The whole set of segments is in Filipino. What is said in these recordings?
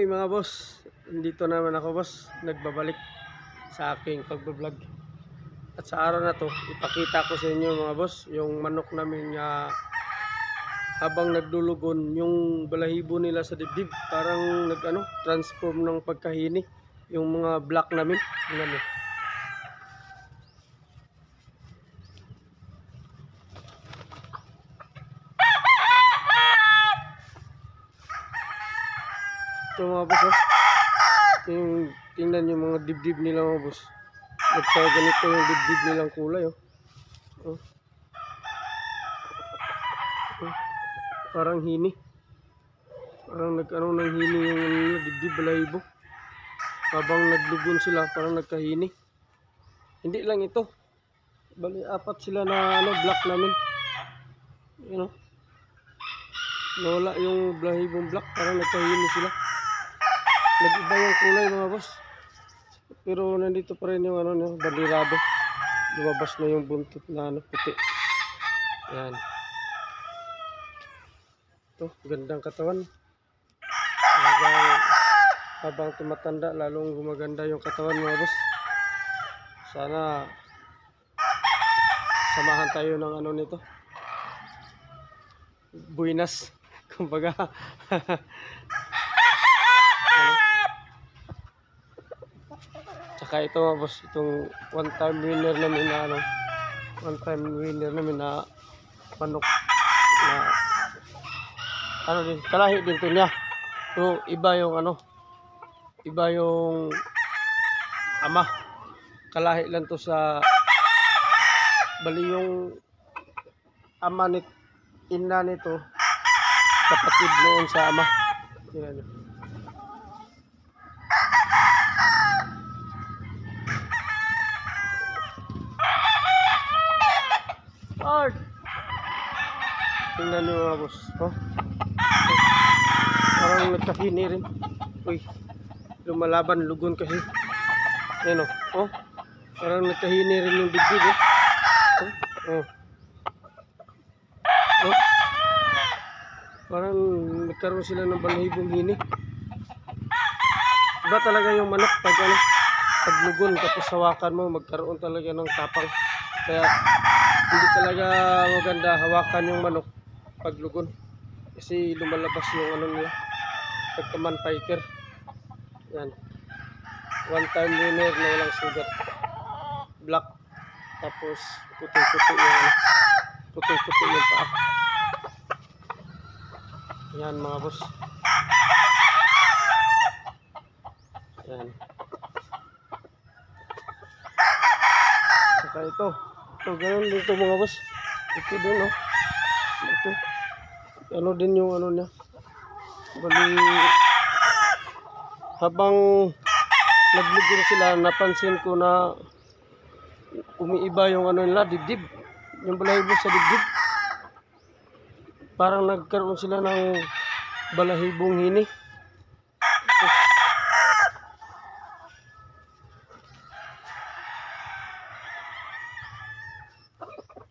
morning mga boss. Dito naman ako boss, nagbabalik sa aking pagbablog. At sa araw na to, ipakita ko sa inyo mga boss, yung manok namin habang nagdulugon, yung balahibo nila sa dibdib, parang transform ng pagkahini, yung mga black namin. Tingnan mo. Ito mga boss, tingnan yung mga dibdib nila mga boss. Ganito yung dibdib nilang kulay. Parang hini. Parang ng hini yung dibdib balahibo. Habang naglugon sila, parang nagkahini. Hindi lang ito. Bali, 4 sila na black namin. Nawala yung balahibong black, parang nagkahini sila. Nag-iba yung kulay mga boss. Pero nandito pa rin yung bandirado. Lumabas na yung buntot na puti. Yan. Ito, gandang katawan. Habang tumatanda, lalong gumaganda yung katawan mga boss. Sana samahan tayo ng nito. Buinas. Kumbaga. Tsaka ito mga boss, itong one-time winner namin na manok na din, kalahi din to niya. So iba yung ama. Kalahi lang to sa bali yung ama ina nito kapatid noon sa ama. Tingnan niyo. Tingnan nyo mga boss. Parang nagkahini rin. Uy, lumalaban, lugon kasi. Ayan parang nagkahini rin yung dibdib. Parang nagkaroon sila ng balahibong hini. Iba talaga yung manok pag lugon, tapos hawakan mo, magkaroon talaga ng tapang. Kaya hindi talaga maganda hawakan yung manok pag lugon. Kasi lumalabas yung nila, pagkaman fighter. Yan. One-time winner na walang sugat. Black. Tapos puti-puti yung paa. Yan mga boss. Yan. Saka ito. Ganun dito mga boss. Ito din ito. Din yung niya. Bali, habang naglugon sila, napansin ko na umiiba yung nila, dibdib. Yung balahibo sa dibdib. Parang nagkaroon sila ng balahibong hini.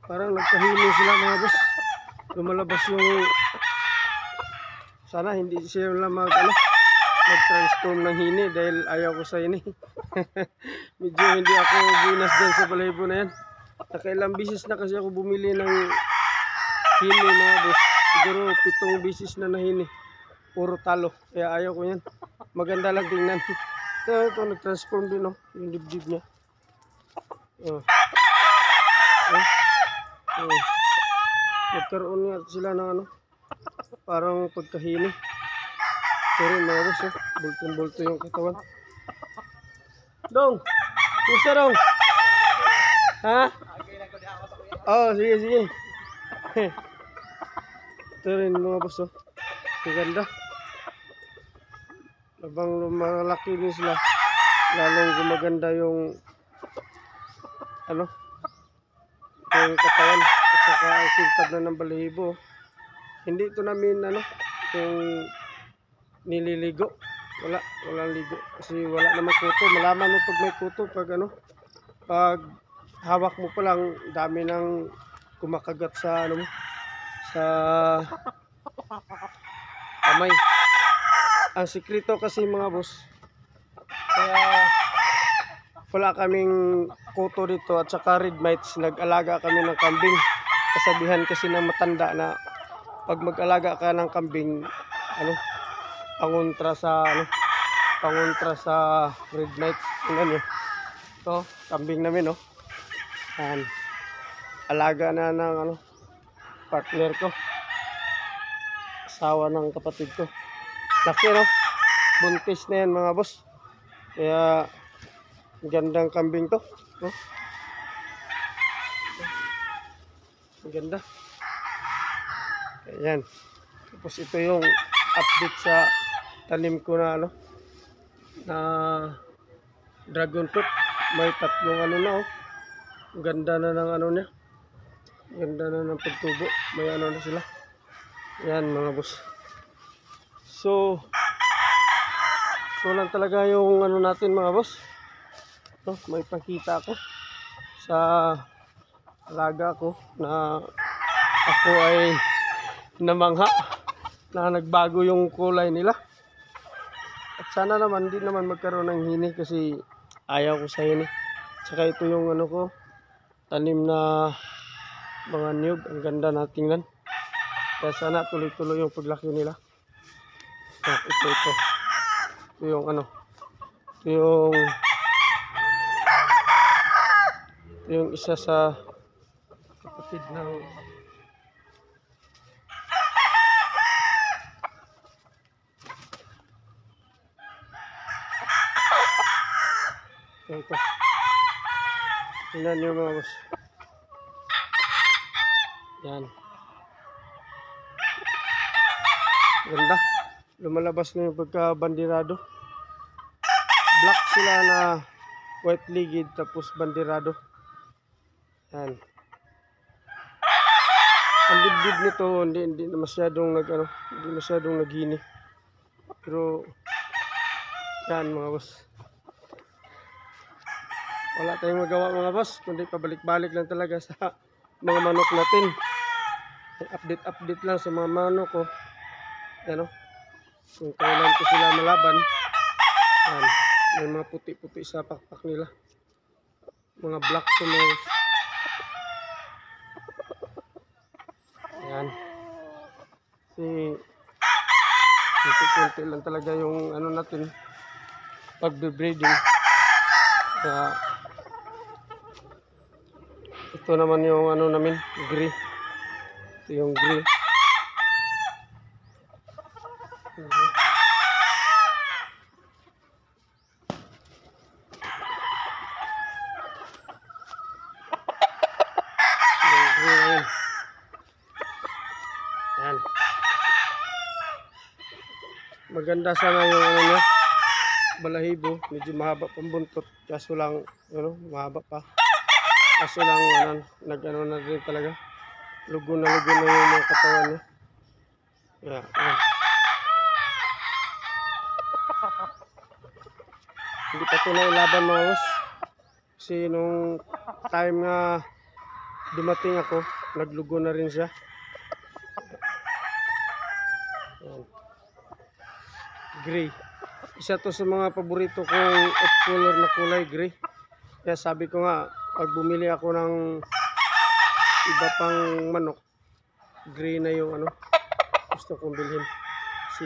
Parang nagkahini sila mga boss. Lumalabas yung sana hindi sila mag-transform ng hini dahil ayaw ko sa hini. Medyo hindi ako buinas din sa balahibo na yan. Nakailang bisis na kasi ako bumili ng hini mga boss. Siguro 7 bisis na hini. Puro talo. Kaya ayaw ko yan. Maganda lang tingnan. Ito nag-transform din yung dibdib niya. Nagkaroon nga sila ng parang pagkahini. Pero mga boss, bultong-bulto yung katawan. Dong! Gusto dong? Ha? Sige. Ito rin mga boss, ang ganda. Habang lumalaki din sila, lalong gumaganda yung yung katawan at saka ang sintad na ng balahibo. Hindi ito namin yung nililigo. Walang ligo kasi wala naman kuto. Malaman mo pag may kuto, pag hawak mo pa lang, dami nang kumakagat sa sa kamay. ang sikreto kasi mga boss, kaya wala kaming kuto dito at saka red mites, nag-alaga kami ng kambing. Kasabihan kasi ng matanda na pag mag-alaga ka ng kambing, ano, pangontra sa red mites. Tingnan nyo, ito, kambing namin, no. Yan, alaga na ng partner ko, asawa ng kapatid ko. Laki, no, buntis na yan mga boss. Kaya gandang kambing to, no? Ganda. Ayan. Tapos ito yung update sa tanim ko na na dragon fruit. May tatlong na, oh. Ganda na ng niya. Ganda na ng pagtubo. May na sila. Ayan mga boss. So lang talaga yung natin mga boss. May pakita ako sa alaga ko na ako ay namangha na nagbago yung kulay nila. At sana naman hindi naman magkaroon ng hini kasi ayaw ko sa hini. Tsaka ito yung ko, tanim na mga niyog. Ang ganda na tingnan. Kaya sana tuloy-tuloy yung paglaki nila. Ito. Ito yung yung isa sa kapatid ng ito. Tingnan nyo mga boss. Yan. Ganda. Lumalabas na yung pagka-bandirado. Black sila na white ligid tapos bandirado. Yan. Ang dibdib nito hindi masyadong hindi masyadong naghini. Pero yan mga boss. Wala tayong magawa mga boss, kundi pabalik-balik lang talaga sa mga manok natin. Update lang sa mga manok ko. Yan, kung kailan ko sila malaban. Yan. May mga puti-puti sa pakpak nila. Mga black to mga boss. Yan. Kunti-kunti lang talaga yung natin pagbe-breeding. Kaya ito naman yung namin, gray. Ito yung gray. Yung gray namin. Yan. Maganda sana yung niya, balahibo, medyo mahaba pang buntot, kaso lang mahaba pa, kaso lang na rin talaga, lugo na yung mga katawan niya. Yan. Hindi pa ito na ilaban mga boss, kasi nung time nga dumating ako, naglugo na rin siya. Yan. Gray. Isa to sa mga paborito kong off-color na kulay, gray. Kaya sabi ko nga, pag bumili ako ng iba pang manok, gray na yung gusto kong bilhin. Si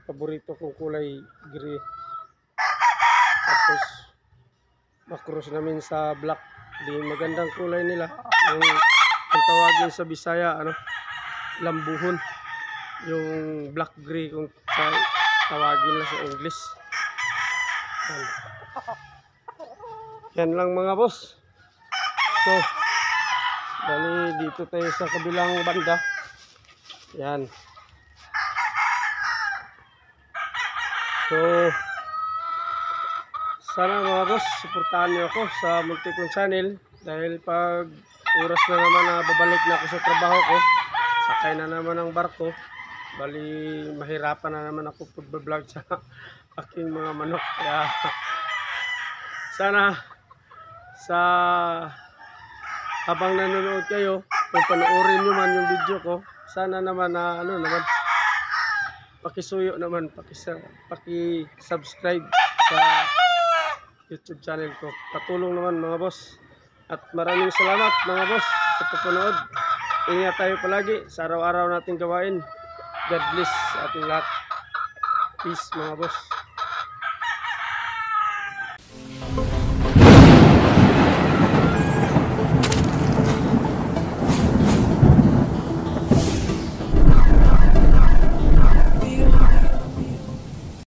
paborito kong kulay, gray. Tapos makross namin sa black. Di magandang kulay nila. Yung tawagin sa Bisaya, lambuhon. Yung black gray kung tawagin na sa English. Yan lang mga boss. So, bali dito tayo sa kabilang banda. Yan. So, sana mga boss, suportahan niyo ako sa Muntikong Channel. Dahil pag oras na naman na babalik na ako sa trabaho ko, sakay na naman ang barko. Bali mahirapan na naman ako pag-vlog sa aking mga manok. Kaya sana sa habang nanonood kayo, kung panoorin nyo man yung video ko, sana naman na pakisuyo naman, paki-subscribe sa YouTube channel ko. Patulong naman mga boss. At maraming salamat mga boss sa pagpanood. Ingat tayo palagi sa araw-araw nating gawain. God bless sa ating lahat. Peace mga boss.